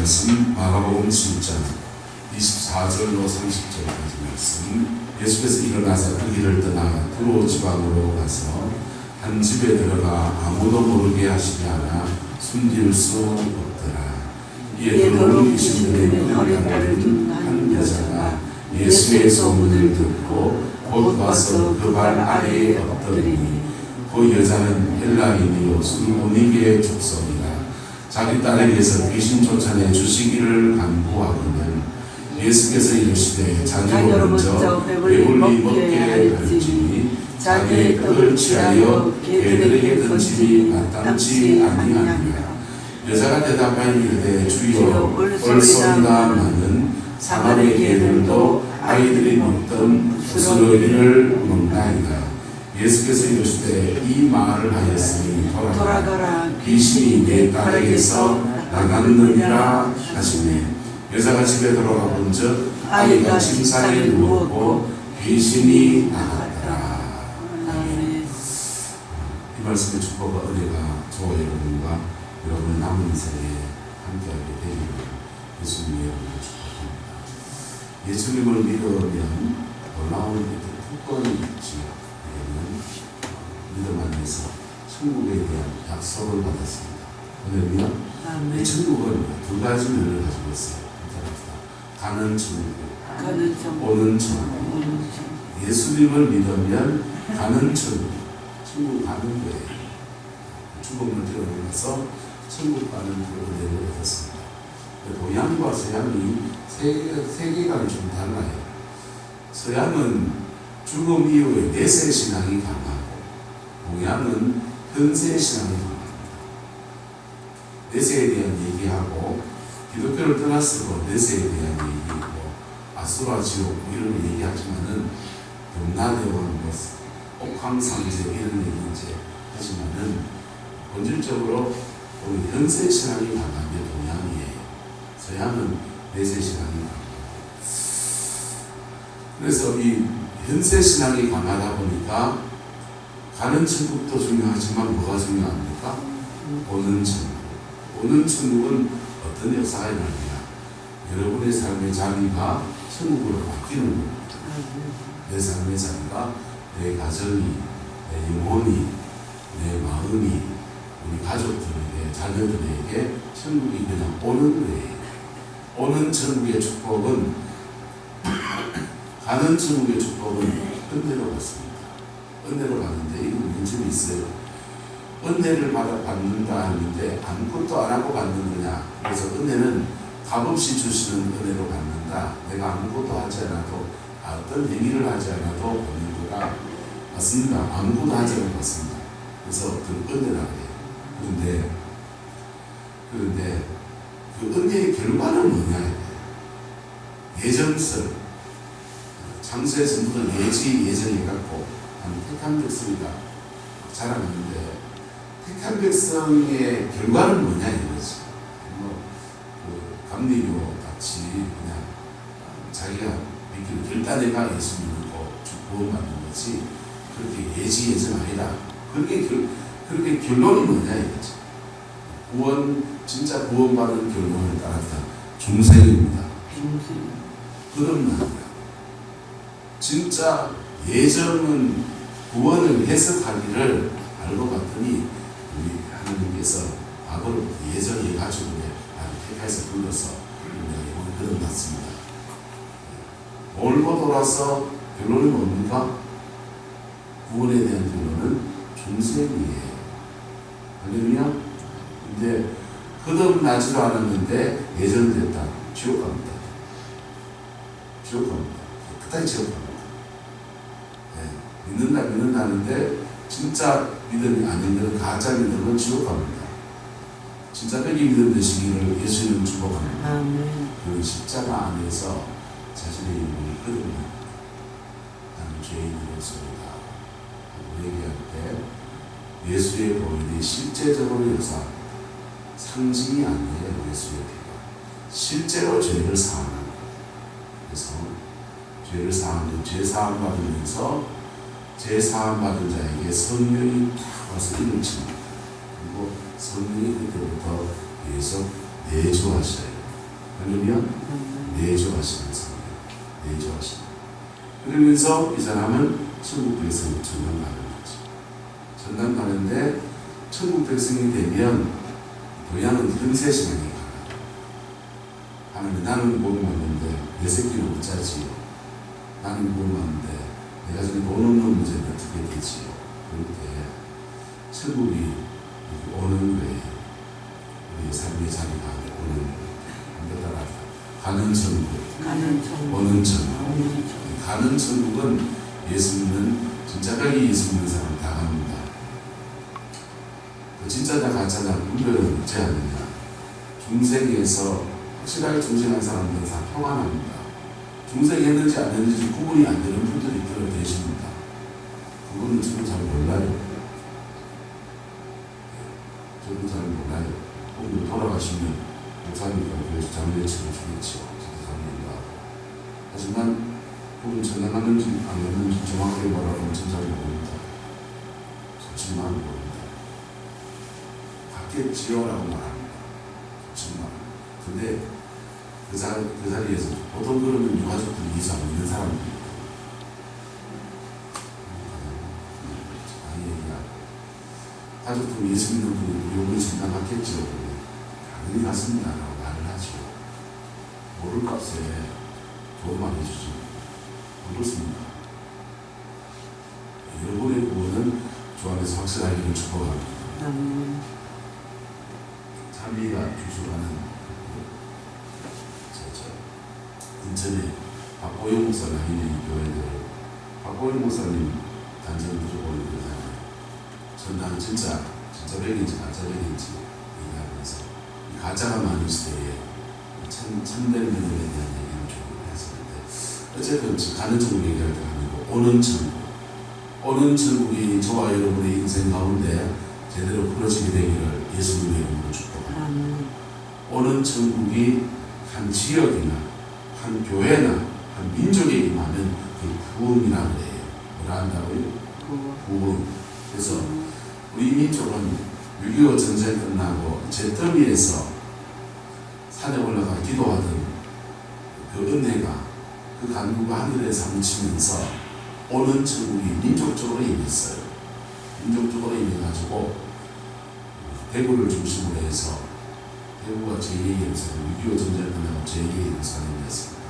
말씀 마가복음 7장 24절로 30절까지 말씀. 예수께서 일어나서 그 길을 떠나 두로 지방으로 가서 한 집에 들어가 아무도 모르게 하시지 않아 숨길 수 없더라. 이에 더러운 귀신들의 눈을 가리는 한 여자가 예수의 소문을 듣고 곧 와서 그 발 아래에 엎드리니 그 여자는 헬라인이요 술로니게의 족속이라. 자기 딸에게서 귀신 쫓아내 주시기를 간구하거늘 예수께서 이르시되 자기로 먼저 배불리 먹게 할지니 자기의 떡을 취하여 개들에게 던지니 마땅치 아니하니라. 여자가 대답하여 이르되 주여 올소이다마는 사람의 개들도 아이들이 먹던 부스러기를 먹나이다. 예수께서 이르시되 이 말을 하였으니 돌아가라. 귀신이 내 딸에게서 나갔느니라 하시네. 여자가 집에 돌아가 본즉 아이가 침상에 누웠고 귀신이 나갔더라. 아멘. 이 말씀의 축복과 은혜가 저와 여러분과 여러분의 남은 인생에 함께하게 되기를 예수님의 이름으로 축복합니다. 예수님을 믿으면 놀라운 특권이 있지요. 믿음 안에서 천국에 대한 약속을 받았습니다. 오늘은요, 이 천국은 두 가지 면을 가지고 있어요. 가는 천국, 오는 천국. 예수님을 믿으면 가는 천국, 천국 가는 거예요. 죽음을 뛰어넘어서 천국 가는 그 은혜를 얻었습니다. 동양과 서양이 세계관이 좀 달라요. 서양은 죽음 이후에 내세 신앙이 강하고 동양은 현세 신앙이 강합니다. 내세에 대한 얘기하고 기독교를 떠났어도 내세에 대한 얘기고 아수라 지옥 이런 얘기하지만은 염라대왕 옥황상제 이런 얘기 이제 하지만은 본질적으로 우리 현세 신앙이 강한 게 동양이에요. 서양은 내세 신앙이 강합니다. 그래서 이 현세 신앙이 강하다 보니까 가는 천국도 중요하지만 뭐가 중요합니까? 오는 천국. 오는 천국은 어떤 역사가 일어납니다. 여러분의 삶의 자리가 천국으로 바뀌는 겁니다. 내 삶의 자리가 내 가정이, 내 영혼이, 내 마음이, 우리 가족들에게, 자녀들에게 천국이 그냥 오는 거예요. 오는 천국의 축복은 가는 천국의 축복은 은혜로 받습니다. 은혜로 받는데 이건 문제가 있어요. 은혜를 받는다 하는데 아무것도 안 하고 받는 거냐. 그래서 은혜는 값없이 주시는 은혜로 받는다. 내가 아무것도 하지 않아도 어떤 행위를 하지 않아도 받는 거가 맞습니다. 아무것도 하지 않아도 받습니다. 그래서 그 은혜라고 해요. 그런데 그 은혜의 결과는 뭐냐. 예정설 창세의 전부터 예정해갖고 택한 백성이다 자랑하는데 택한 백성의 결과는 뭐냐 이거지. 감리교 같이 그냥 자기가 믿기를 결단해가 예수 믿고 구원받는 거지 그렇게 예정 아니다. 그렇게 결론이 뭐냐 이거지. 진짜 구원받은 결론을 따랐다. 중생입니다. 그런 진짜 예정은 구원을 해석하기를 알고 봤더니 우리 하나님께서 과거로 예정해가지고 나를 택해서 불러서 우리가 그런 것 같습니다. 몰고 돌아서 결론이 뭡니까? 구원에 대한 결론은 중생이에요. 할렐루야. 근데 거듭나지도 않았는데 예정됐다. 지옥 갑니다. 지옥 갑니다. 끝까지 지옥 갑니다. 믿는다는데 진짜 믿음이 아닌 가짜 믿음은 지옥 갑니다. 진짜 빼기 믿음 되시기를 예수님은 축복합니다. 그 십자가 안에서 자신의 이름을 거듭납니다. 나는 죄인으로서이다 하고 얘기할 때 예수의 보혈이 실제적으로 역사합니다. 상징이 아니에요. 예수의 피가 실제로 죄를 사함합니다. 그래서 죄를 사함은 죄 사함 받으면서 죄 사함 받은 자에게 성령이 탁 와서 이를 칩니다. 그리고 성령이 그때부터 계속 내주하셔요. 할렐루야. 내조하시는 성령. 내조하시는. 그러면서 이 사람은 천국 백성이 천당 가는 거죠. 천당 가는데 천국 백성이 되면 동양은 현세 신앙이 가요. 하나님, 나는 복 받는데 내 새끼는 어쩌지요? 나는 복 받는데 내가 지금 돈 없는 문제는 어떻게 되지요? 그럴 때 천국이 오는 외에 우리 삶의 자리가 오는 한번 가는 천국, 오는 천국. 가는 천국은 예수 믿는 진짜까지 예수 믿는 사람 다 갑니다. 그 진짜냐 가짜냐 분별은 어찌 하느냐. 중생에서 확실하게 중생한 사람들은 다 평안합니다. 중생했는지 안 했는지 구분이 안 되는 분들이 들어 계십니다. 그거는 저는 잘 몰라요. 저도 잘 몰라요. 오늘 돌아가시면 목사님과 교회에서 장례치를 주겠죠. 저도 잘 몰라요. 하지만 그분 전화 갔는지 안 갔는지 정확하게 뭐라고 하면 잘 모릅니다. 솔직히 말은 모릅니다. 갔겠지요라고 말합니다. 솔직히 말은. 근데 그 자리에서 보통 그러면 유가족들이 이상 있는 사람들이 가족들 예수 믿는 분이 우리 오늘 진단 갔겠죠. 당연히 갔습니다. 라고 말을 하죠. 모를 값에 좋은 말 해주죠. 그렇습니다. 여러분의 구원은 주 안에서 확실하기를 축복합니다. 참미가 주술하는 인천에 박보영 목사가 있는 교회들, 박보영 목사님 단전 무조건 그러잖아요. 전당은 진짜 백인지 가짜 백인지 얘기하면서 이 가짜가 많은 시대에 참된 분들에 대한 얘기를 좀 했었는데, 어쨌든 가는 천국 얘기할 때 아니고 오는 천국, 오는 천국이 저와 여러분의 인생 가운데 제대로 풀어지게 되기를 예수님의 이름으로 축복합니다. 오는 천국이 한 지역이나 한 교회나 한 민족에 임하면 그 부흥이라고 해요. 뭐라 한다고요? 부흥. 그래서 우리 민족은 6.25 전쟁 끝나고 잿더미에서 산에 올라가 기도하던 그 은혜가, 그 간구가 하늘에 사무치면서 오는 천국이 민족적으로 임했어요. 민족적으로 임해가지고 대구를 중심으로 해서 대구가 제2의 예루살렘, 6.25 전쟁 끝나고 제2의 예루살렘이 됐습니다.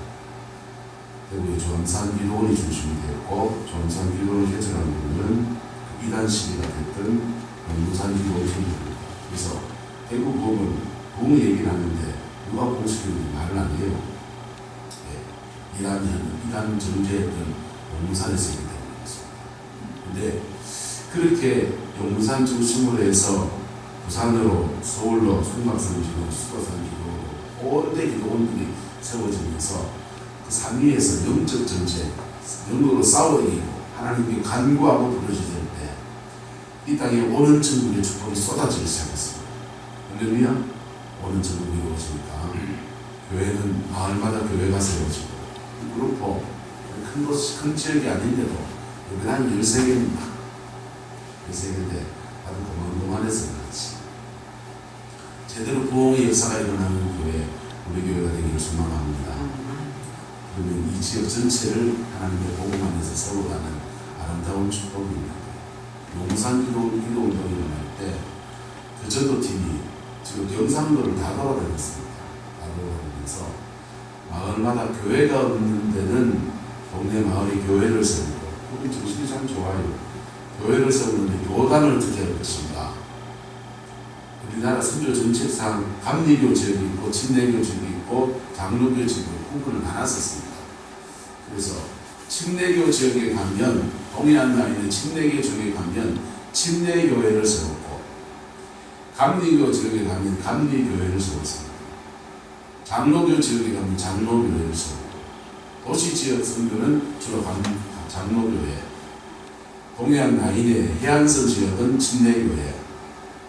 대구의 조항산 기도원이 중심이 되었고, 조항산 기도원을 개척한 분은 이단 시기가 됐던 용산 기도원이 생깁니다. 그래서 대구 부흥은 부흥 얘기를 하는데 누가 부흥시키는지 말을 안 해요. 이단 정제했던 용산에서 있기 때문에 그렇습니다. 근데 그렇게 용산 중심으로 해서 부산으로, 서울로, 송악산 기도, 수도산 기도, 온데 기도원들이 세워지면서 그 산 위에서 영적 전쟁, 영으로 싸워이고 하나님께 간구하고 부르짖을 때 이 땅에 오는 천국의 축복이 쏟아지기 시작했습니다. 할렐루야. 오는 천국이 이루어지니까 교회는 마을마다 교회가 세워지고, 그룹도 큰 지역이 아닌데도 여기 한 13개입니다. 13개인데 아주 고만고만해서 그렇지. 제대로 부흥의 역사가 일어나는 교회, 우리 교회가 되기를 소망합니다. 그러면 이 지역 전체를 하나님의 복음 안에서 세워가는 아름다운 축복입니다. 용산 기도운동이 일어날 때 그 전도팀이 지금 경상도를 다 돌아다녔습니다. 다 돌아다니면서 마을마다 교회가 없는 데는 동네 마을에 교회를 세우고, 거기 정신이 참 좋아요. 교회를 세우는데 교단을 어떻게 할 것인가. 우리나라 선교 정책상 감리교 지역이 있고 침례교 지역이 있고 장로교 지역이 구분을 나눴었습니다. 그래서 침례교 지역에 가면, 동해안에 있는 침례교 지역에 가면 침례교회를 세웠고, 감리교 지역에 가면 감리교회를 세웠습니다. 장로교 지역에 가면 장로교회를 세우고, 도시지역 선교는 주로 장로교회, 동해안 라인의 해안선 지역은 침례교회,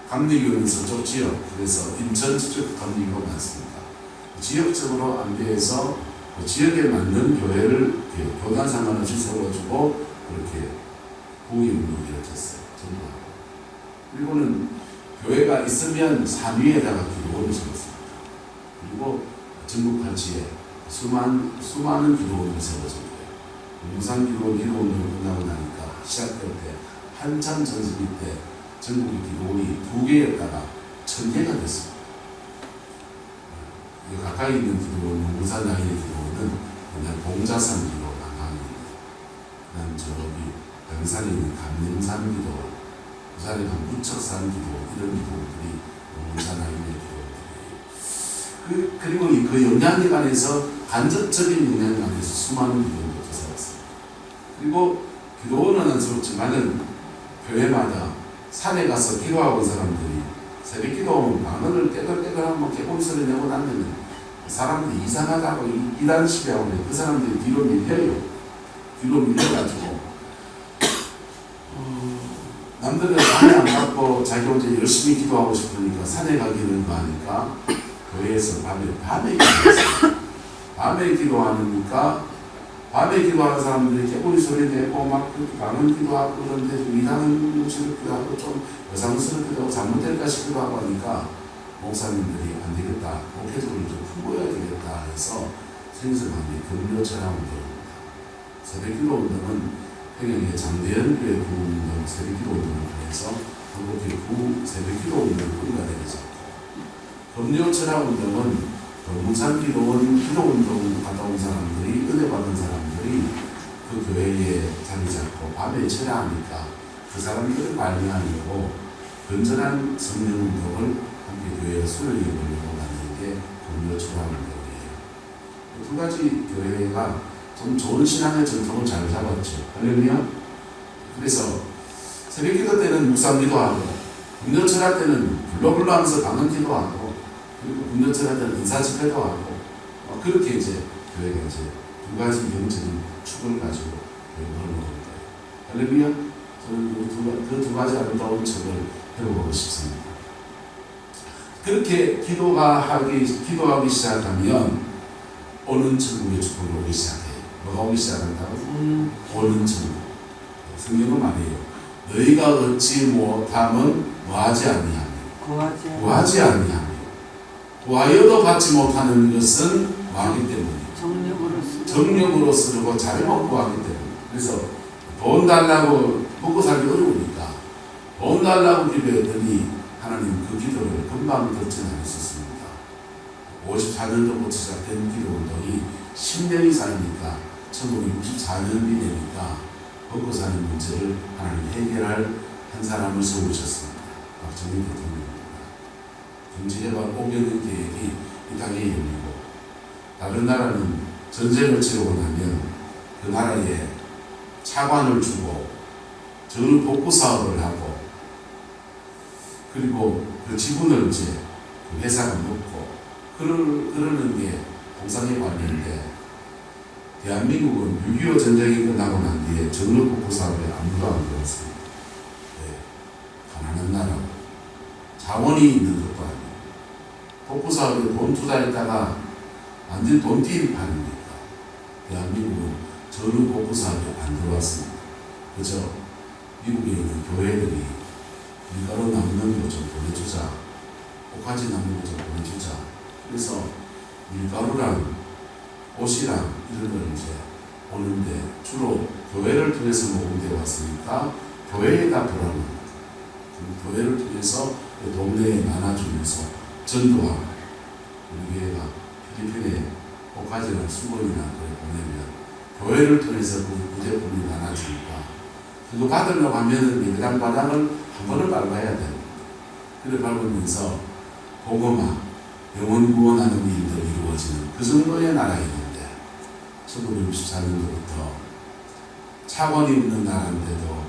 감리교회는 서쪽 지역, 그래서 인천 쪽 감리교가 많습니다. 지역적으로 안배해서 그 지역에 맞는 교회를 교단 상관없이 세워주고 그렇게 부흥의 운동이 이루어졌어요. 전부하고. 그리고는 교회가 있으면 산 위에다가 기도원을 세웠습니다. 그리고 전국 팔지에 수많은 기도원을 세워진 거예요. 용산 기도원을 끝나고 나니까 시작될 때 한참 전성기 때 전국의 기도원이 2개였다가 1000개가 됐습니다. 가까이 있는 기도원, 용산 라인의 기도원은 그냥 봉자산 기도원 한강입니다. 그다음 저기 양산에 있는 감림산 기도원, 부산에 간 부척산 기도원, 이런 기도원들이 용산 라인의 기도원들이에요. 그리고 그 영향력 안에서 간접적인 영향력 안에서 수많은 기도원들이 살았습니다. 그리고 기도원은 안쓰럽지만은 교회마다 산에 가서 기도하고 온 사람들이 새벽 기도하면 방언을 떼글떼글 한번 개고리 소리 내고 나면 사람들이 이상하다고 이단 시비하고 그 사람들이 뒤로 밀려요. 뒤로 밀려가지고 남들은 산에 안 갔고 자기 혼자 열심히 기도하고 싶으니까 산에 가기를 하니까 교회에서 밤에 기도했어요. 밤에 기도하니까 밤에 기도하는 사람들이 개고리 소리 내고 막 방언 기도하고 그런데 좀 이상스럽기도 하고 좀 여상스럽기도 하고 잘못될까 싶기도 하고 하니까 목사님들이 안 되겠다, 목회적으로 좀 풍부해야 되겠다 해서 생성한 게 금요철학 운동입니다. 새벽기도 운동은 평양의 장대현 교회 구운동 새벽기도 운동을 통해서 한국의 구 새벽기도 운동을 뿌리가 되겠죠. 금요철학 운동은 문산 기도원 기도운동 갔다 온 사람들이 은혜 받은 사람들이 그 교회에 자리 잡고 밤에 철야하니까 그 사람들을 발견하려고 건전한 성령운동을 함께 교회에 수요일에 보려고 만든 게 금요철학운동이에요. 두 가지 교회가 좀 좋은 신앙의 전통을 잘 잡았죠. 할렐루야. 그래서 새벽기도 때는 묵상기도 하고 금요철학 때는 불러불러 하면서 방언기도 하고 그리고 금요철학 때는 인사집회도 하고 그렇게 이제 교회가 이제 두 가지 영적인 축을 가지고 교회를 하는 거예요. 할렐루야. 저는 그 두 가지 아름다운 척을 해보고 싶습니다. 그렇게 기도하기 시작하면 오는 천국의 축복이 오기 시작해요. 뭐가 오기 시작한다고? 오는 천국. 성경은 말해요. 너희가 얻지 못함은 뭐하지 아니하며 구하지 아니하며 구하여도 받지 못하는 것은 뭐하기 때문이에요. 정력으로 쓰려고 잘못 구하기 때문에. 그래서 돈 달라고 먹고 살기 어려우니까 돈 달라고 기도했더니 하나님 그 기도를 금방 듣지는 않으셨습니다. 54년도부터 시작된 기도운동이 10년이 쌓이니까 1964년이 되니까 먹고 사는 문제를 하나님 해결할 한 사람을 세우셨습니다. 박정희 대통령입니다. 경제개발 5개년 계획이 이 땅에 열리고 다른 나라는 전쟁을 치르고 나면 그 나라에 차관을 주고 전후 복구 사업을 하고 그리고 그 지분을 이제 그 회사가 먹고 그러는 게 통상의 관리인데 대한민국은 6.25 전쟁이 끝나고 난 뒤에 전후 복구 사업에 아무도 안 들어왔습니다. 네. 가난한 나라고 자원이 있는 것도 아니고 복구 사업에 돈 투자했다가 완전 돈 띠입하니까 대한민국은 전후 복구 사업에 안 들어왔습니다. 그죠? 미국에 있는 교회들이 밀가루 남는 거 좀 보내주자, 옷가지 남는 거 좀 보내주자. 그래서 밀가루랑 옷이랑 이런 걸 이제 오는데 주로 교회를 통해서 모금되어 왔으니까 교회에다 보라는 겁니다. 교회를 통해서 동네에 나눠주면서 전도하고 우리 교회가 필리핀에 옷가지나 수건이나 그걸 보내면 교회를 통해서 그 부제품이 나눠주니까 그거 받으려고 하면은 예배당 바닥을 한 번을 밟아야 됩니다. 그래 밟으면서 복음화, 영혼 구원하는 일들이 이루어지는 그 정도의 나라였는데 1964년도부터 차관이 없는 나라인데도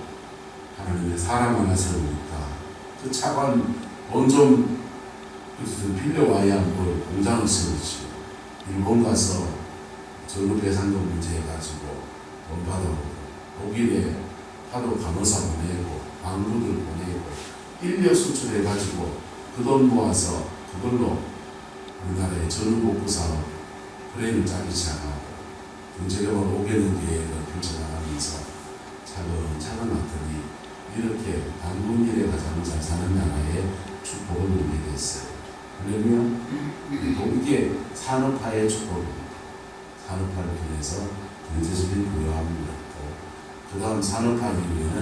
하나님의 사람 하나 세우니까 그 차관 돈 좀 빌려와야 뭘 공장을 세우지. 일본 가서 전후 배상금 문제 해가지고 돈 받아오고 독일에 하도 간호사 보내고 방구들 보내고 인력 수출해가지고 그 돈 모아서 그걸로 우리나라의 전후복구 사업 플랜을 짜기 시작하고 경제개발 5개년 계획을 펼쳐나가면서 차근차근 왔더니 이렇게 한국 일에 가장 잘 사는 나라에 축복을 누리게 됐어요. 그러면 이게 산업화의 축복입니다. 산업화를 통해서 경제적인 부유함을 얻고 그 다음 산업화 이후에는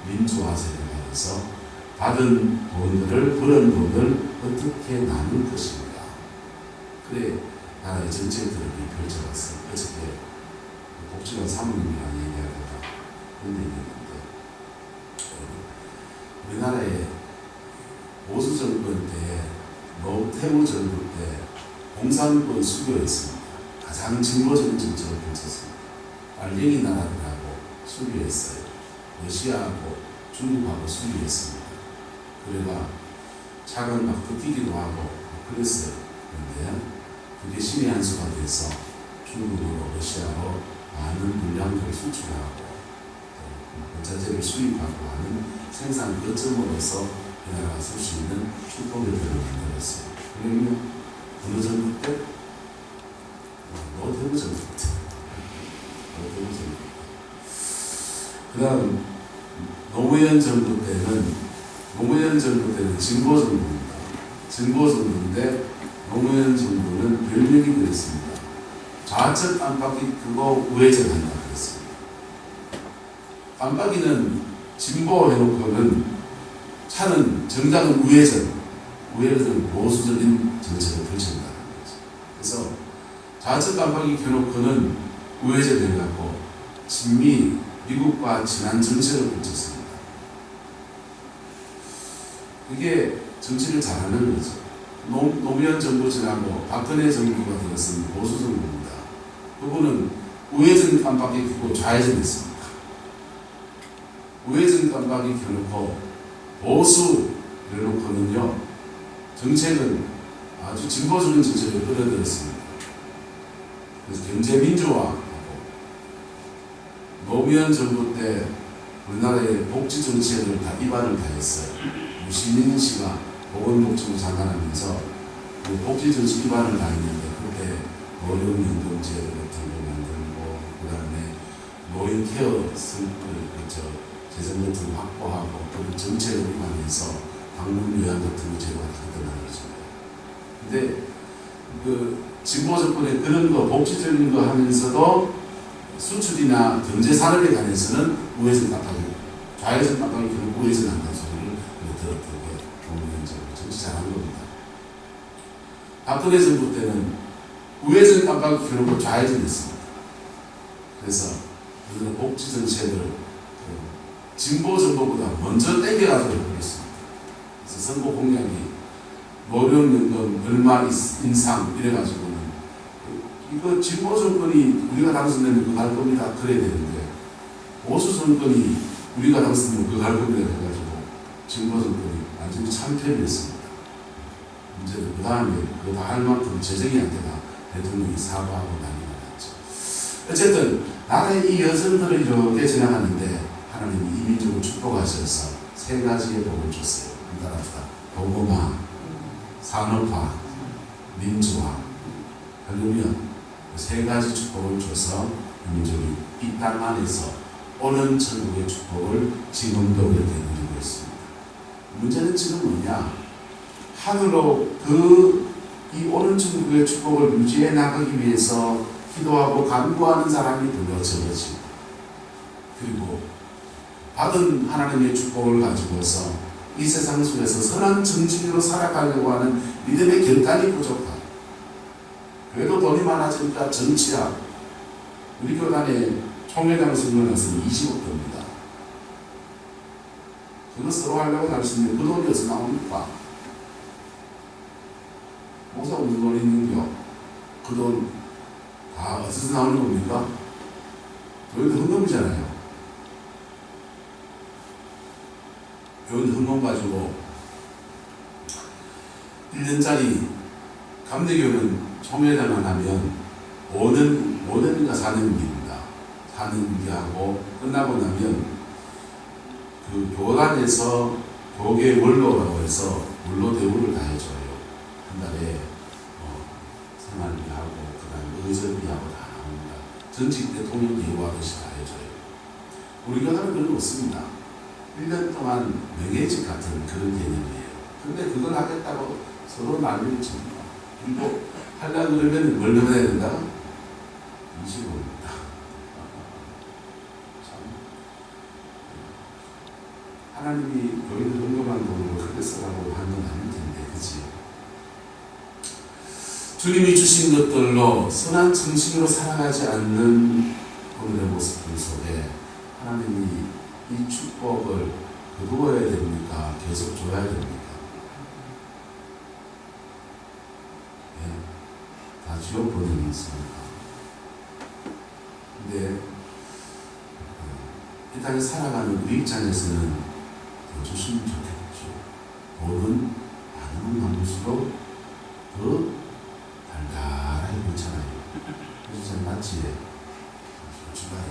민주화 세대가 돼서 받은 돈들을 벌은 돈을 어떻게 나눌 것입니다. 그래 나라의 정책들을 펼쳐봤어요. 어저께 복지관 사모님이랑 얘기하다가 그런 얘기했는데 우리나라의 보수 정권 때 노태우 정부 때 공산권 수교였습니다. 가장 진보적인 정책을 펼쳤습니다. 빨갱이 나라들하고 수교했어요. 러시아하고 중국하고 수교했습니다. 그래가 차가 막 꺾이기도 하고 그랬어요. 그런데 그게 신의 한 수가 돼서 중국으로 러시아로 많은 물량을 수출하고 원자재를 수입하고 하는 생산 거점으로서 이 나라가 쓸 수 있는 축복의 별을 만들었어요. 그러면 어느 정도 때? 노태우 정부 때. 그 다음 노무현 정부 때는 진보 정부입니다. 진보 정부인데 노무현 정부는 별명이 그랬습니다. 좌측 깜빡이 끄고 우회전 한다 그랬습니다. 깜빡이는 진보 해놓고는 차는 정당은 우회전은 보수적인 정책을 펼친다는 거죠. 그래서 좌측 깜빡이 켜놓고는 우회전 해갖고 친미 미국과 친한 정책을 펼쳤습니다. 그게 정치를 잘하는 거죠. 노무현 정부 지나고 박근혜 정부가 들었은 보수 정부입니다. 그분은 우회전 깜빡이 켜고 좌회전 했습니다. 우회전 깜빡이 켜놓고 보수 이래놓고는요 정책은 아주 진보적인 정책을 끌어들였습니다. 그래서 경제민주화하고 노무현 정부 때 우리나라의 복지 정책을 다 입안을 다 했어요. 유시민 씨가 보건복지부 장관하면서 그 복지 정책 입안을 다 했는데 그때 노령연금제 같은 거 만들고 그 다음에 노인 케어 재정 같은 거 확보하고 그런 정책을 입안해서 방문 요양 같은 거 제공하는 거죠. 근데 그 진보 정권의 그런 거 복지적인 거 하면서도 수출이나 경제 산업에 관해서는 우회전 깜빡이, 좌회전 깜빡이 켜고 우회전 한다는 소리를 들었던 게 노무현 정부 정치 잘한 겁니다. 박근혜 정부 때는 우회전 깜빡이 켜고 좌회전 했습니다. 그래서 우리는 복지 정책을 진보 정부보다 먼저 땡겨가도록 하겠습니다. 그래서 선거 공약이 노령연금 얼마 인상 이래가지고는 이거 진보 정권이 우리가 당선되면 그거 할 겁니다. 그래야 되는데 보수 정권이 우리가 당선되면 그거 할 겁니다. 해가지고 진보 정권이 완전히 참패를 했습니다. 문제는 그 다음에 그거 다 할 만큼 재정이 안 되나 대통령이 사과하고 난리가 났죠. 어쨌든 나라의 이 여성들을 이렇게 지나가는데 하나님이 이민족을 축복하셔서 세 가지의 복을 줬어요. 따라합시다. 복음화, 산업화, 민주화. 그러면 세 가지 축복을 줘서 민족이 이 땅 안에서 오는 천국의 축복을 지금도 그렇게 누리고 있습니다. 문제는 지금 뭐냐? 하늘로 이 오는 천국의 축복을 유지해 나가기 위해서 기도하고 간구하는 사람이 별로 적어지고 그리고 받은 하나님의 축복을 가지고서 이 세상 속에서 선한 정직으로 살아가려고 하는 믿음의 결단이 부족하다. 그래도 돈이 많아지니까 정치학 우리 교단에 총회장 선거 나서는 20억 됩니다. 그거 서로 하려고 할 수 있는데 그 돈이 어디서 나옵니까? 목사 무슨 돈이 있는겨? 그 돈 다 어디서 나오는 겁니까? 여기도 헌금이잖아요. 여기 헌금 가지고 1년짜리 감리교는 총회장을 하면 5년인가 4년입니다. 4년기하고 끝나고 나면 그 교단에서 교계 원로라고 해서 원로 대우를 다 해줘요. 한 달에 생활비하고 그 다음에 의전비하고 다 나옵니다. 전직 대통령 예우하듯이 다 해줘요. 우리 교단은 그런 거 없습니다. 1년 동안 명예직 같은 그런 개념이에요. 근데 그걸 하겠다고 서로 난리를 칩니다. 그리고 하려고 그러면 뭘 넣어야 된다? 25입니다. 하나님이 너희들 헌금한 돈으로 크게 쓰라고 한 건 아닐 텐데, 그치? 주님이 주신 것들로 선한 정신으로 살아가지 않는 오늘의 모습들 속에 하나님이 이 축복을 거두어야 됩니까? 계속 줘야 됩니까? 네, 다 지어버리는 있습니다. 근데 이 땅에 살아가는 우리 입장에서는 더 주시면 좋겠죠. 돈은 많은 만일수록 더 달달하게 괜찮아요. 그래서 잘 맞지? 주가에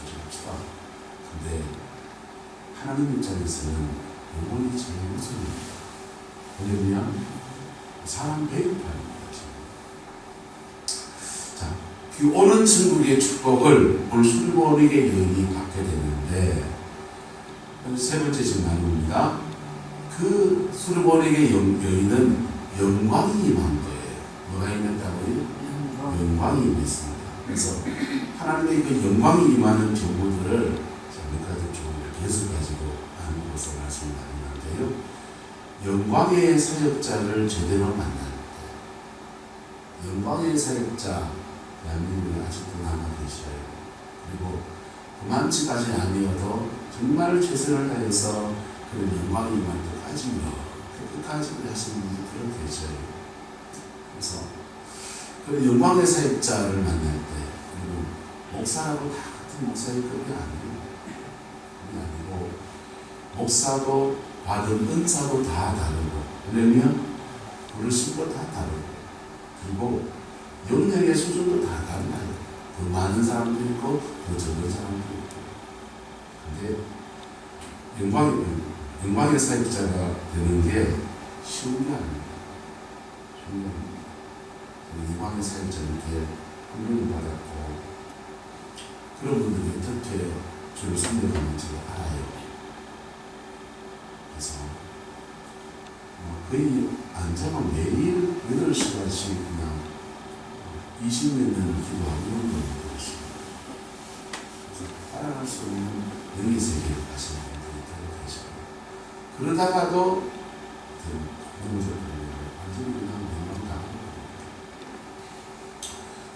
주합시다. 근데 하나님 입장에서는 영혼이 제일 우선입니다. 왜냐면 사람 배급합니다. 자, 그 오는 천국의 축복을 오늘 술보리게 여인이 받게 되는데, 세 번째 질문입니다. 그 술보리게 여인은 영광이 임한 거예요. 뭐가 임했다고요? 영광이 임했습니다. 그래서 하나님의 그 영광이 임하는 경우들을 몇 가지 계속 가지고 하는 것을 말씀드리는데요. 영광의 사역자를 제대로 만날 때, 영광의 사역자 대한민국에 아직도 남아 계셔요. 그리고 그만치까지 아니어도 정말 최선을 다해서 그런 영광이 임할 때까지요, 끝까지 하시는 분들이 계셔요. 그래서 그 영광의 사역자를 만날 때, 그리고 목사라고 다 같은 목사의 급이 아니에요. 그게 아니고, 목사도 받은 은사도 다 다르고, 왜냐면 부르신 거 다 다르고, 그리고 영역의 수준도 다 달라요. 더 많은 사람도 있고, 더 적은 사람도 있고. 근데 영광의 사역자가 되는 게 쉬운 게 아닙니다. 쉬운 게 아닙니다. 영광의 사역자님께 훈련을 받았고, 그런 분들이 어떻게 주를 섬겨가는지를 알아요. 그래서 거의 앉아만 매일 8시간씩 그냥 20몇 년을 기도하고 이런 걸 보겠습니다. 그래서 따라갈 수 없는 영의 세계에 가시는 분들이 되게 계시고, 그러다가도 완전히 그냥 영광당하는 겁니다.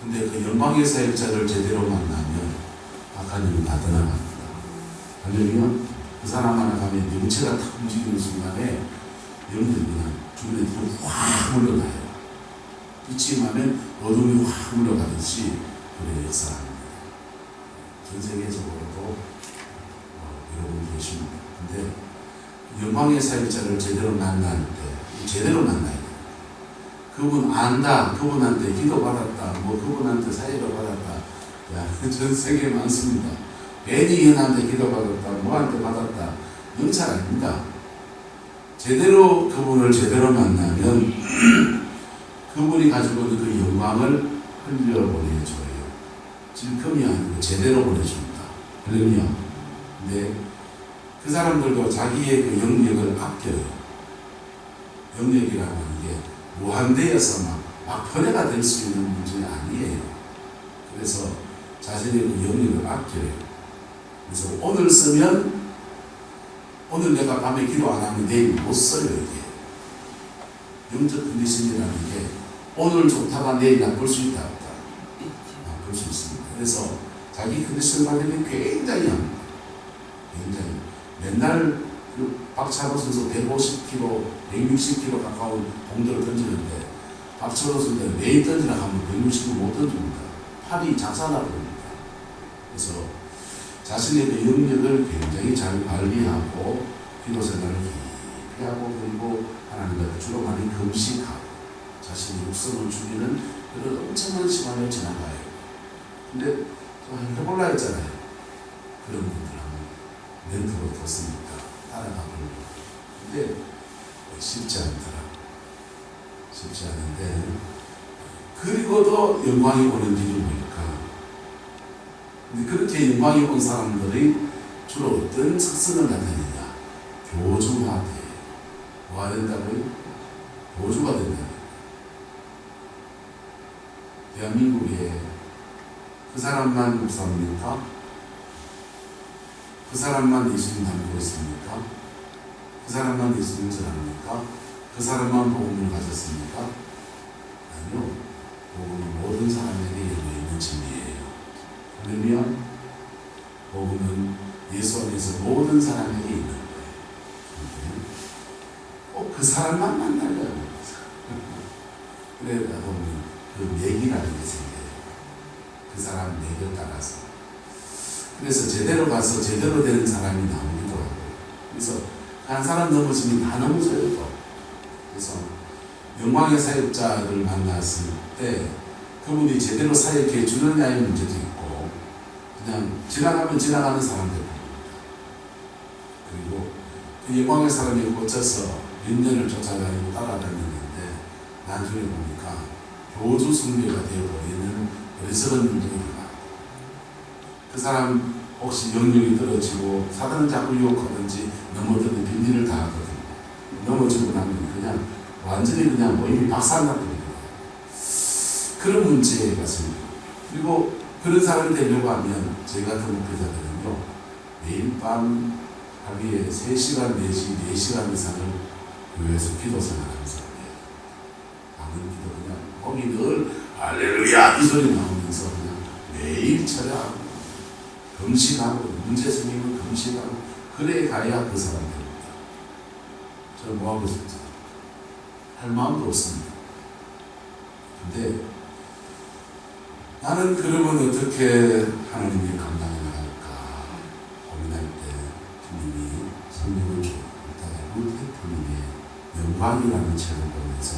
근데 그 영광의 사역자를 제대로 만나면 하나님은 다 떠나갑니다. 하려면 그 사람 하나 가면 영체가 탁 움직이는 순간에 영들이 그냥 주변에 확 물러가요. 빛이 임하면 어둠이 확 물러가듯이 그런 역사합니다. 전 세계적으로도 여러분 계십니다. 근데 영광의 사역자를 제대로 만날 때, 제대로 만나야 돼요. 그분 안다, 그분한테 기도받았다, 그분한테 사역을 받았다. 야, 전 세계에 많습니다. 괜히 얘한테 기도받았다, 뭐한테 받았다. 영찰 아닙니다. 제대로 그분을 제대로 만나면 그분이 가지고 있는 그 영광을 흘려 보내줘요. 질끔이 아니고 제대로 보내줍니다. 그러면 근데 그 사람들도 자기의 그 영역을 아껴요. 영역이라고 하는 게 무한대여서 막 편애가 될 수 있는 문제는 아니에요. 그래서 자신의 그 영역을 아껴요. 그래서 오늘 쓰면 오늘 내가 밤에 기도 안 하면 내일 못 써요. 이게 영적 컨디션이라는 게 오늘 좋다가 내일 나쁠 수 있다 없다. 나쁠 수 있습니다. 그래서 자기 컨디션 관리는 굉장히 합니다. 굉장히 맨날 그 박찬호 선수 150kg, 160kg 가까운 공들을 던지는데 박찬호 선수는 매일 던지라 하면 160kg 못 던집니다. 팔이 작살나버립니다. 그래서 자신의 그 영역을 굉장히 잘 관리하고 기도 생활을 깊이 하고, 그리고 하나님과 주로 많이 금식하고 자신의 육성을 죽이는 그런 엄청난 시간을 지나가요. 근데 또 해볼라 했잖아요. 그런 분들하고 멘토로 뒀으니까 따라가보려고. 근데 쉽지 않더라. 쉽지 않은데, 그리고도 영광이 오는 길이 뭘까? 근데 그렇게 영광이 온 사람들이 주로 어떤 특성을 나타내냐? 교주화돼요. 뭐 된다고요? 보조가 된다. 대한민국에 그 사람만 목사입니까? 그 사람만 예수님 닮고 있습니까? 그 사람만 예수님 전합니까? 그 사람만 복음을 가졌습니까? 아니요. 복음은 모든 사람에게 열려있는 진리예요. 그러면 복음은 예수 안에서 모든 사람에게 있는 거예요. 꼭 그 사람만 만나려고 해요. 그러다 보면 그 맥이라는 게 생겨요. 그 사람 맥을 따라서. 그래서 제대로 가서 제대로 되는 사람이 나오기도 하고, 그래서 한 사람 넘어지면 다 넘어져요. 또. 그래서 영광의 사역자를 만났을 때 그분이 제대로 사역해 주느냐의 문제도 있고, 그냥 지나가면 지나가는 사람들. 그리고 그 영광의 사람이 꽂혀서 몇 년을 쫓아다니고 따라다녔는데 나중에 보니까 교주 숭배가 되어버리는 어리석은 일들이 일어나요. 그 사람 혹시 영역이 떨어지고 사단은 자꾸 유혹하든지 넘어뜨는 빈일을 다 하거든요. 넘어지고 나면 그냥 완전히 그냥 몸이 박살나버립니다. 그런 문제가 생겨요. 그리고 그런 사람이 되려고 하면 저희 같은 목회자들은요, 매일 밤 하루에 3시간 내지 4시간 이상을 교회에서 기도 생활하는 사람이에요. 밤은 기도 그냥 거기 늘 할렐루야 이 소리 나오면서 그냥 매일 철야하고 금식하고 문제 생기면 금식하고 그래 가야 그 사람 됩니다. 저는 뭐하고 싶죠? 할 마음도 없습니다. 근데 나는 그러면 어떻게 하나님이 감당해 나갈까 고민할 때 주님이 성경을 읽다가 루테님의 영광이라는 책을 보면서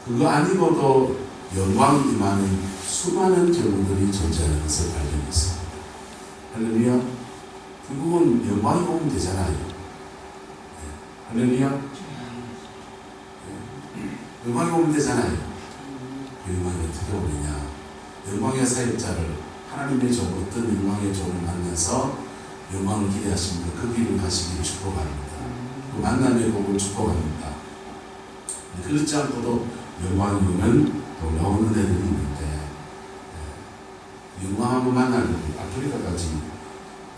그거 아니고도 영광이 임하는 수많은 경우들이 존재하는 것을 발견했어요. 할렐루야. 결국은 영광이 오면 되잖아요. 할렐루야. 영광이 오면 되잖아요. 그 영광이 어떻게 오느냐. 영광의 사역자를 하나님의 종, 어떤 영광의 종을 만나서 영광을 기대하십니다. 그 길을 가시기를 축복합니다. 그 만남의 복을 축복합니다. 그렇지 않고도 영광이 오는 놀라운 은혜들이 있는데, 영광 한번 만나려고 아프리카까지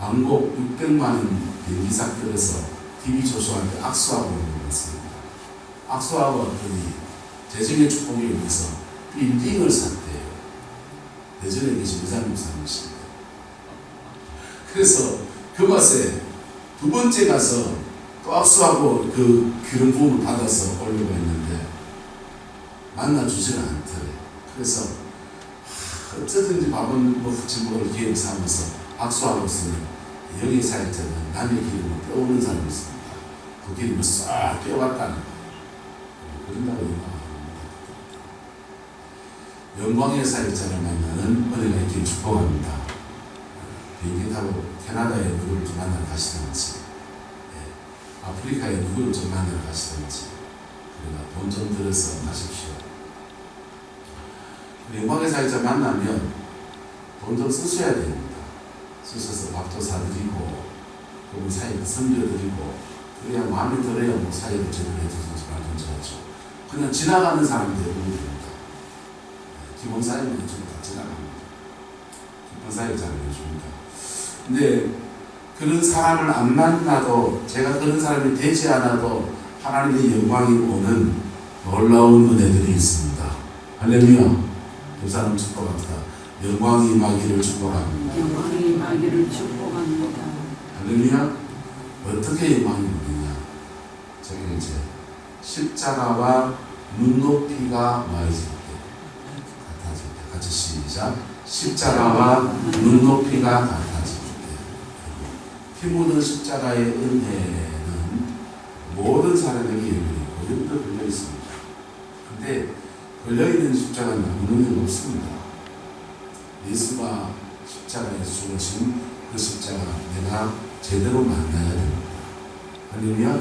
왕복 600만원 비행기사 끌어서 TV 조수한테 악수하고 오는 것입니다. 악수하고 왔더니 재정의 축복이 오면서 빌딩을 샀대요. 대전에 계신 의사 목사님이십니다. 그래서 그 맛에 두 번째 가서 또 악수하고 그 기름 부음을 받아서 오려고 했는데 만나주지는 않더래요. 그래서 어쩌든지 밥은 먹지 먹을 기회를 삼아서 악수하고 있으면 여기 사역자는 남의 기름을 빼오는 사람이 있습니다. 그 기름을 싹 빼왔다는 거예요. 그런다고 영광합니다. 영광의 사역자를 만나는 은혜가 있기를 축복합니다. 비행기 타고 캐나다에 누구를 좀 만나러 가시든지, 아프리카에 누구를 좀 만나러 가시든지, 그러나 돈 좀 들어서 가십시오. 영광의 사역자 만나면 돈 좀 쓰셔야 됩니다. 쓰셔서 밥도 사드리고, 그분 사역도 섬겨드리고, 그래야 마음에 들어야 뭐 사역을 제대로 해주든지 말든지 하죠. 그냥 지나가는 사람이 대부분입니다. 기본 사역만 해주고 다 지나갑니다. 기본 사역 잘 해줍니다. 근데 그런 사람을 안 만나도, 제가 그런 사람이 되지 않아도 하나님의 영광이 오는 놀라운 은혜들이 있습니다. 할렐루야. 두 사람 축복합니다. 영광이 임하기를 축복합니다. 영광이 임하기를 축복합니다. 할렐루야. 어떻게 영광이 오느냐. 저기 이제 십자가와 눈높이가 와있을 때 같아질 때. 같이 시작. 십자가와 눈높이가 같아질 때. 피 묻은 십자가의 은혜는 모든 사람에게 열려있고 여기도 걸려있습니다. 근데 걸려있는 십자가는 아무 의미가 없습니다. 예수가 십자가에 죽으신 그 십자가 내가 제대로 만나야 됩니다. 할렐루야.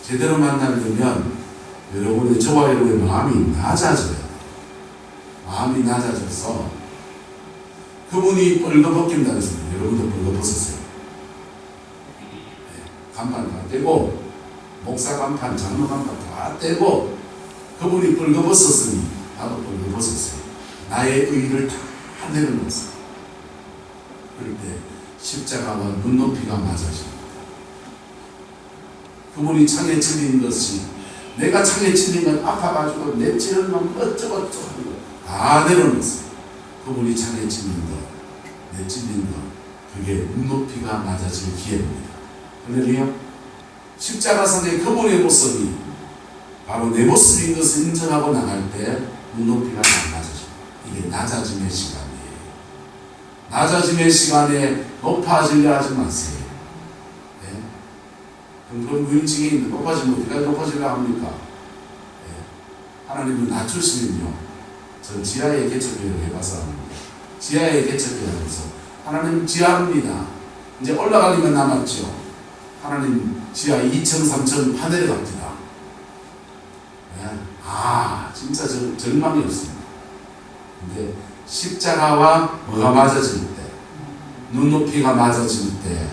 제대로 만나려면 여러분의, 저와 여러분의 마음이 낮아져야 돼요. 마음이 낮아져서 그분이 벌거벗긴다고 했습니다. 여러분도 벌거벗으세요. 간판 다 떼고, 목사 간판, 장로 간판 다 떼고, 그분이 벌거벗었으니 나도 벌거벗었어요. 나의 의를 다 내려놓았어요. 그럴 때 십자가와 눈높이가 맞아집니다. 그분이 창에 찔린 것이, 내가 창에 찔린 건 아파가지고 내 찔은 놈 어쩌고저쩌고 하는 거 다 내려놓았어요. 그분이 창에 찔린 것, 내 찔린 것, 그게 눈높이가 맞아질 기회입니다. 할렐루야. 십자가상의 그분의 모습이 바로 내 모습인 것을 인정하고 나갈 때 눈높이가 낮아져요. 이게 낮아짐의 시간이에요. 낮아짐의 시간에 높아지려 하지 마세요. 네? 그럼 무인칭에 있는 높아지면 어디까지 높아지려 합니까? 네. 하나님은 낮추시면요. 전 지하에 개척교회를 해봐서 합니다. 지하에 개척교회 하면서 하나님 지하입니다. 이제 올라가려면 남았죠. 하나님 지하 2층, 3층 파내려 갑니다. 네. 진짜 절망이 없습니다. 근데 십자가와 뭐가 맞아질 때, 눈높이가 맞아질 때,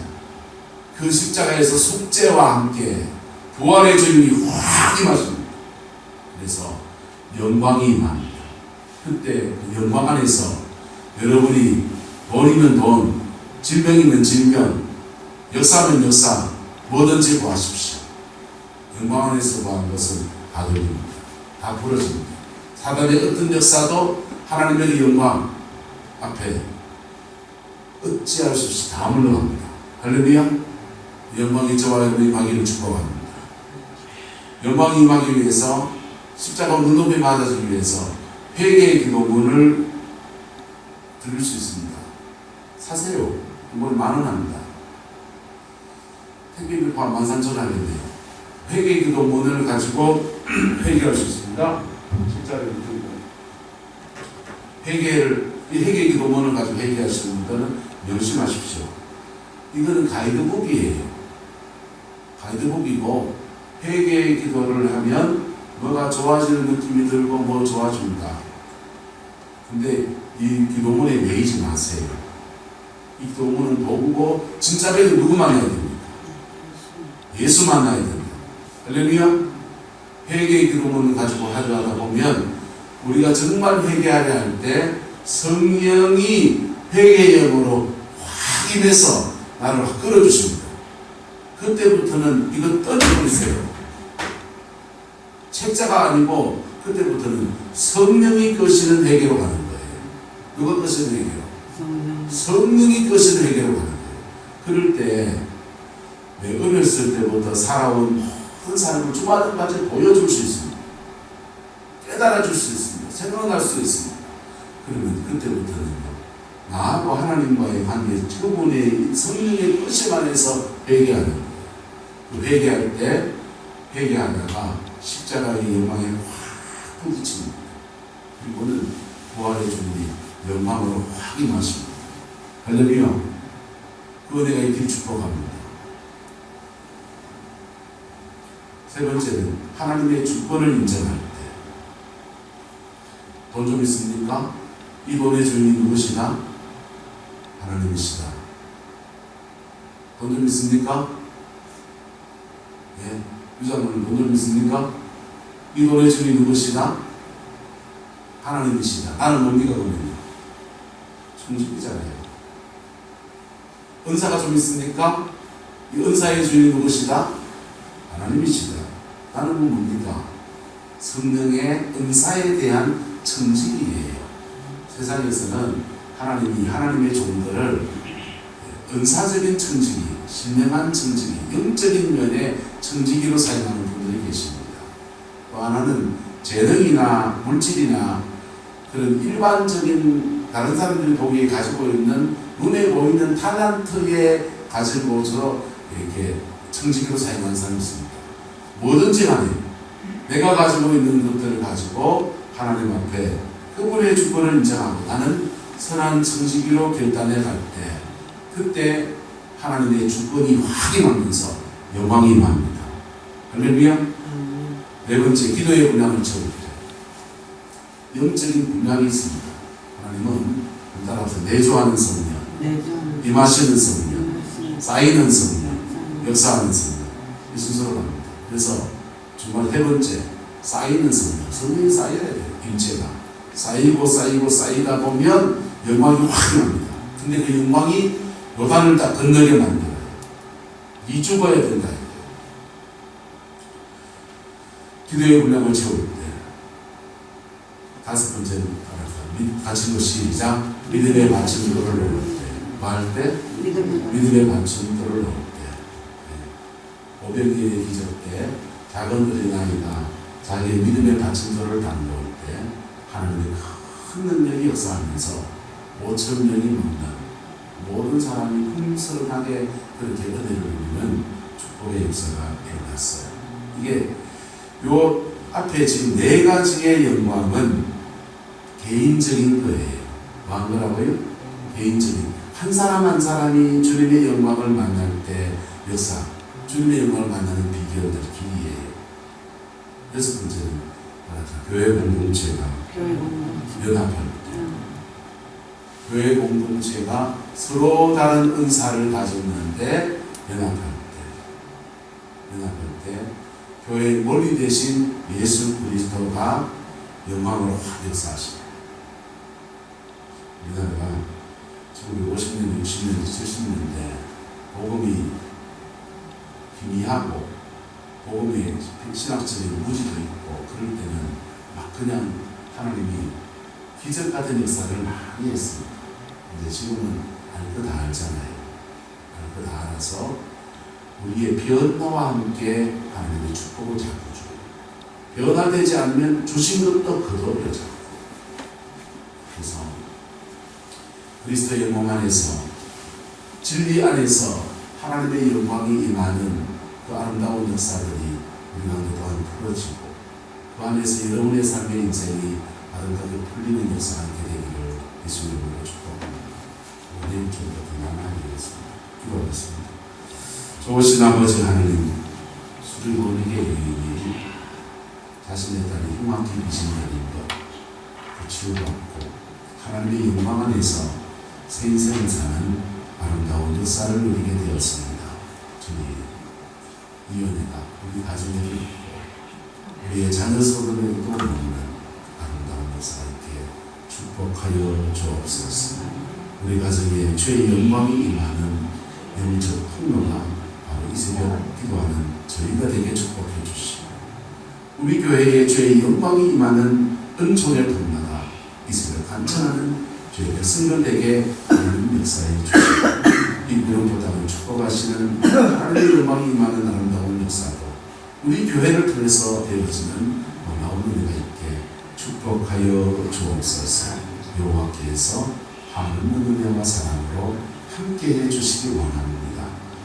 그 십자가에서 속죄와 함께 부활의 주님이 확 임하십니다. 그래서 영광이 임합니다. 그때 그 영광 안에서 여러분이 돈이면 돈, 질병이면 질병, 역사면 역사, 뭐든지 구하십시오. 영광 안에서 구한 것은 다 들립니다. 다 부러집니다. 사단의 어떤 역사도 하나님의 영광 앞에 어찌할 수 없이 다 물러갑니다. 할렐루야. 영광이 저와 여러분이 임하기를 축복합니다. 영광이 임하기 위해서, 십자가 눈높이 맞아주기 위해서 회개의 기도문을 드릴 수 있습니다. 사세요. 이걸 10,000원 합니다. 택배비 포함 13,000원 하겠네요. 회개의 기도문을 가지고 회개할 수 있습니다. 십자가를 회개의 기도문을 가지고 회개하시는 분들은 명심하십시오. 이거는 가이드북이에요. 가이드북이고, 회개의 기도를 하면 뭐가 좋아지는 느낌이 들고 뭐 좋아집니다. 근데 이 기도문에 매이지 마세요. 이 기도문은 도구고, 진짜 배는 누구 만나야 됩니까? 예수 만나야 됩니다. 할렐루야. 회개의 기도문을 가지고 하다 보면 우리가 정말 회개하려 할 때 성령이 회개의 영으로 확 임해서 나를 확 끌어주십니다. 그때부터는 이거 던져버리세요. 책자가 아니고 그때부터는 성령이 끄시는 회개로 가는 거예요. 누가 끄시는 회개로? 성령이 끄시는 회개로 가는 거예요. 그럴 때 내 어렸을 때부터 살아온 모든 삶을 주마등까지 보여줄 수 있습니다. 깨달아줄 수 있습니다. 생각날 수 있습니다. 그러면 그때부터는 나하고 하나님과의 관계, 그분의 성령의 끝이 안에서 회개하는 거예요. 그 회개할 때 회개하다가 십자가의 영광에 확 부딪힙니다. 그리고는 부활의 주님이 영광으로 확 임하십니다. 할렐루야. 그 은혜가 있길 축복합니다. 세 번째는 하나님의 주권을 인정할 때. 돈 좀 있습니까? 이 돈의 주인이 누구시다? 하나님이시다. 돈 좀 있습니까? 예. 유자분은 돈 좀 있습니까? 이 돈의 주인이 누구시다? 하나님이시다. 나는 뭡니까 그러면? 충직이잖아요. 은사가 좀 있습니까? 이 은사의 주인이 누구시다? 하나님이시다. 나는 뭡니까? 성령의 은사에 대한 청직이에요. 세상에서는 하나님이 하나님의 종들을 은사적인 청지기, 신령한 청지기, 영적인 면의 청지기로 사용하는 분들이 계십니다. 또 하나는 재능이나 물질이나 그런 일반적인 다른 사람들이 보기에 가지고 있는 눈에 보이는 탤런트에 가지고서 이렇게 청지기로 사용하는 사람이 있습니다. 뭐든지 간에 내가 가지고 있는 것들을 가지고 하나님 앞에 그분의 주권을 인정하고 나는 선한 청지기로 결단해 갈 때 그때 하나님의 주권이 확 임하면서 영광이 임합니다. 할렐루야. 네 번째, 기도의 분량을 채우기를. 영적인 분량이 있습니다. 하나님은 따라서 내조하는 성령, 임하시는 성령, 쌓이는 성령, 역사하는 성령, 이 순서로 갑니다. 그래서 정말 세 번째, 쌓이는 성령이 쌓여야 돼요. 일체가 쌓이고 쌓이다 보면 영광이 확 납니다. 근데 그 영광이 요단을 다 건너게 만들어요. 이 죽어야 된다. 기도의 분량을 채울 때 다섯 번째는 받침도 시작. 믿음의 받침도를 넣을 때, 뭐 할 때? 믿음의 받침도를 넣을 때, 오병이의 기적 때 작은 어린아이가 자기의 믿음의 받침도를 딱 넣을 때 하나님의 큰 능력이 역사하면서 5,000명이 먹는 모든 사람이 풍성하게 그렇게 은혜를 누리는 축복의 역사가 일어났어요. 이게 요 앞에 지금 네 가지의 영광은 개인적인 거예요. 뭐 한 거라고요? 개인적인. 한 사람 한 사람이 주님의 영광을 만날 때 역사, 주님의 영광을 만나는 비결들끼리예요. 여섯 번째는 교회 공동체가 연합할 때, 교회 공동체가 서로 다른 은사를 가졌는데 연합할 때 교회의 머리 대신 예수 그리스도가 영광으로 확 역사하십니다. 우리나라가 1950년, 60년, 70년대 복음이 희미하고 복음의 신학적인 무지도 있고 그럴 때는 막 그냥 하나님이 기적 같은 역사를 많이 했습니다. 근데 지금은 알 거 다 알잖아요. 알 거 다 알아서 우리의 변화와 함께 하나님의 축복을 자꾸 줘요. 변화되지 않으면 주신 것도 거둬버려져. 그래서 그리스도의 영광 안에서 진리 안에서 하나님의 영광이 임하는 그 아름다운 역사들이 우리 가운데 또한 풀어지고 그 안에서 여러분의 삶의 인생이 아름답게 풀리는 역사가 되기를 예수님으로 축복합니다. 오늘 좀더 건강하겠습니다. 기도하겠습니다. 좋으신 아버지 하나님, 수리원에게 의인이 자신의 딸이 흉악히 미신자인 것 치유받고 하나님의 영광 안에서 새 인생을 사는 아름다운 역사를 누리게 되었습니다. 주님, 이 은혜가 우리 가정에도 있고 우리의 자녀 서로에도 먹는 아름다운 역사 있게 축복하여 주옵소서. 우리 가정에 주의 영광이 임하는 영적 풍요가 바로 이 새벽 기도하는 저희가 되게 축복해 주시고 우리 교회에 주의 영광이 임하는 은총의 풍마가 이 새벽 간청하는 주의 백성들에게 하나님 역사해 주시고 인명보다는 축복하시는 하나님의 영광이 임하는 아름다운 역사도 우리 교회를 통해서 되어지는 놀라운 은혜가 있게 축복하여 주옵소서. 여호와께서 하늘 은혜와 사랑으로 함께해 주시기 원합니다.